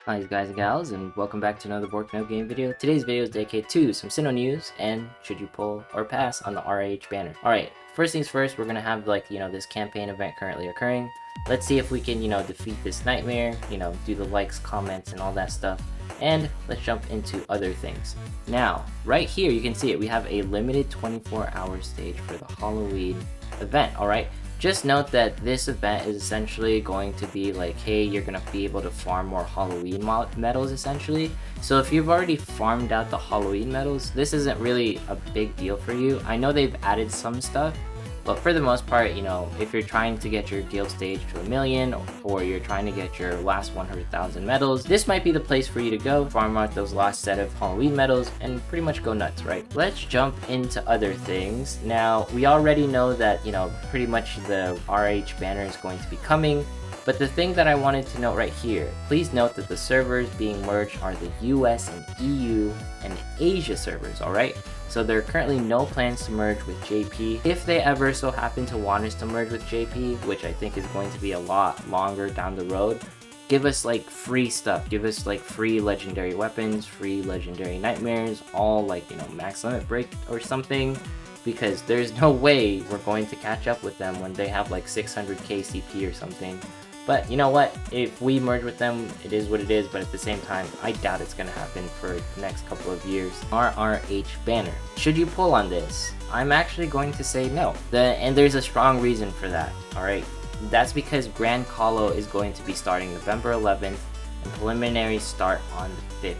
Hi guys and gals, and welcome back to another No Game video. Today's video is dedicated to some Sinnoh news and should you pull or pass on the RRH banner. Alright, first things first, we're gonna have this campaign event currently occurring. Let's see if we can, defeat this nightmare, do the likes, comments, and all that stuff. And let's jump into other things. Now, right here you can see it, we have a limited 24-hour stage for the Halloween event, alright? Just note that this event is essentially going to be like, hey, you're going to be able to farm more Halloween medals essentially. So if you've already farmed out the Halloween medals, this isn't really a big deal for you. I know they've added some stuff, but for the most part, if you're trying to get your guild stage to 1,000,000 or you're trying to get your last 100,000 medals, this might be the place for you to go, farm out those last set of Halloween medals, and pretty much go nuts, right? Let's jump into other things. Now, we already know that, pretty much the RH banner is going to be coming, but the thing that I wanted to note right here, please note that the servers being merged are the US and EU and Asia servers, alright? So there are currently no plans to merge with JP. If they ever so happen to want us to merge with JP, which I think is going to be a lot longer down the road, give us like free stuff. Give us like free legendary weapons, free legendary nightmares, all like, max limit break or something. Because there's no way we're going to catch up with them when they have like 600k CP or something. But you know what, if we merge with them, it is what it is, but at the same time, I doubt it's going to happen for the next couple of years. RRH banner. Should you pull on this? I'm actually going to say no. And there's a strong reason for that, alright? That's because Grand Colo is going to be starting November 11th, and preliminaries start on the 15th.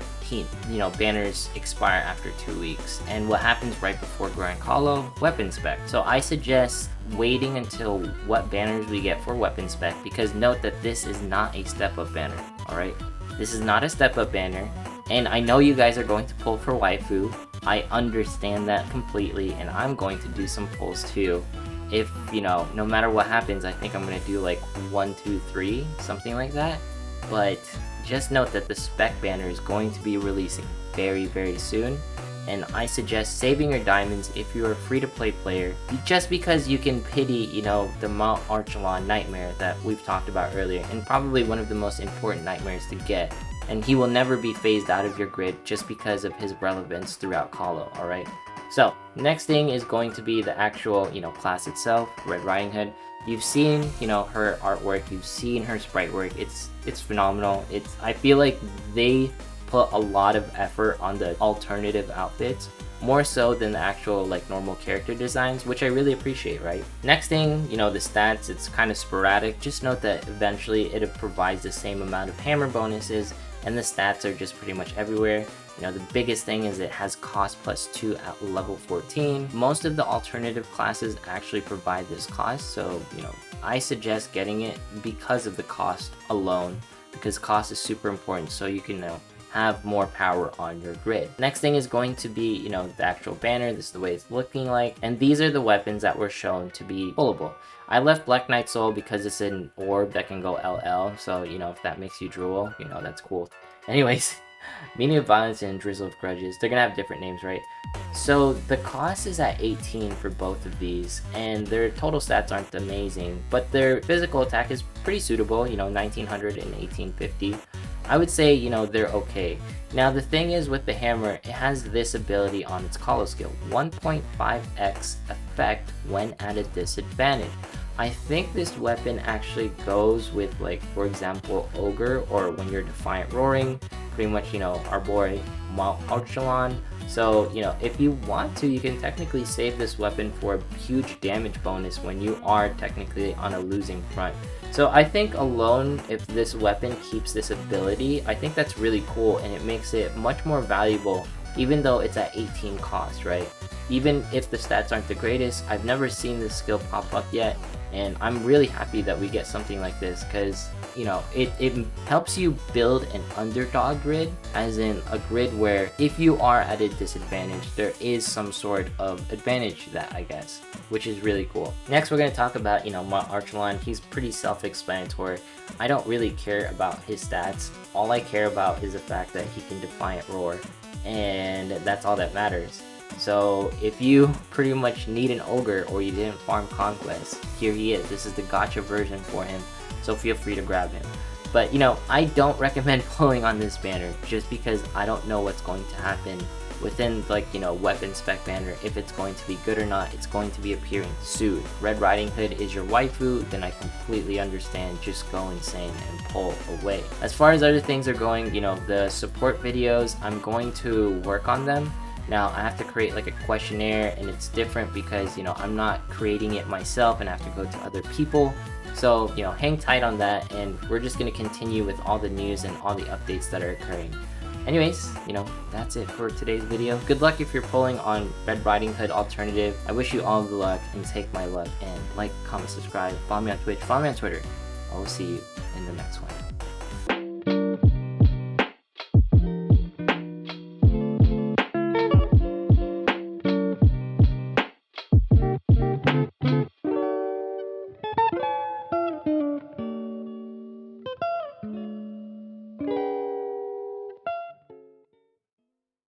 Banners expire after 2 weeks. And what happens right before Grand Colo? Weapon spec. So I suggest waiting until what banners we get for weapon spec, because note that this is not a step-up banner, alright? This is not a step-up banner, and I know you guys are going to pull for waifu. I understand that completely, and I'm going to do some pulls too. If, no matter what happens, I think I'm going to do like 1, 2, 3, something like that. But just note that the spec banner is going to be releasing very, very soon. And I suggest saving your diamonds if you're a free-to-play player, just because you can pity, the Mont Archuline nightmare that we've talked about earlier, and probably one of the most important nightmares to get. And he will never be phased out of your grid just because of his relevance throughout Colo, alright? So, next thing is going to be the actual, class itself, Red Riding Hood. You've seen, her artwork, you've seen her sprite work, it's phenomenal. I feel like they put a lot of effort on the alternative outfits, more so than the actual normal character designs, which I really appreciate, right? Next thing, the stats, it's kind of sporadic. Just note that eventually it provides the same amount of hammer bonuses, and the stats are just pretty much everywhere. The biggest thing is it has cost +2 at level 14. Most of the alternative classes actually provide this cost, so I suggest getting it because of the cost alone, because cost is super important, so you can have more power on your grid. Next thing is going to be, the actual banner. This is the way it's looking like. And these are the weapons that were shown to be pullable. I left Black Knight Soul because it's an orb that can go LL. So, if that makes you drool, that's cool. Anyways, Meaning of Violence and Drizzle of Grudges, they're gonna have different names, right? So the cost is at 18 for both of these, and their total stats aren't amazing, but their physical attack is pretty suitable, 1900 and 1850. I would say, they're okay. Now the thing is with the hammer, it has this ability on its Colo skill, 1.5x effect when at a disadvantage. I think this weapon actually goes with, for example, Ogre, or when you're Defiant Roaring, pretty much, our boy Mont Archuline. So, if you want to, you can technically save this weapon for a huge damage bonus when you are technically on a losing front. So I think alone, if this weapon keeps this ability, I think that's really cool, and it makes it much more valuable, even though it's at 18 cost, right? Even if the stats aren't the greatest, I've never seen this skill pop up yet, and I'm really happy that we get something like this, because it helps you build an underdog grid, as in a grid where if you are at a disadvantage, there is some sort of advantage to that, I guess, which is really cool. Next, we're going to talk about, Mont Archuline. He's pretty self-explanatory. I don't really care about his stats. All I care about is the fact that he can Defiant Roar, and that's all that matters. So if you pretty much need an Ogre or you didn't farm Conquest, here he is. This is the gacha version for him, so feel free to grab him. But you know, I don't recommend pulling on this banner just because I don't know what's going to happen within, like, you know, weapon spec banner, if it's going to be good or not. It's going to be appearing soon. Red Riding Hood is your waifu, then I completely understand, just go insane and pull away. As far as other things are going, you know, the support videos, I'm going to work on them. Now I have to create like a questionnaire, and it's different because, you know, I'm not creating it myself and I have to go to other people. So, you know, hang tight on that, and we're just going to continue with all the news and all the updates that are occurring. Anyways, you know, that's it for today's video. Good luck if you're pulling on Red Riding Hood alternative. I wish you all the luck, and take my luck, and like, comment, subscribe, follow me on Twitch, follow me on Twitter. I will see you in the next one.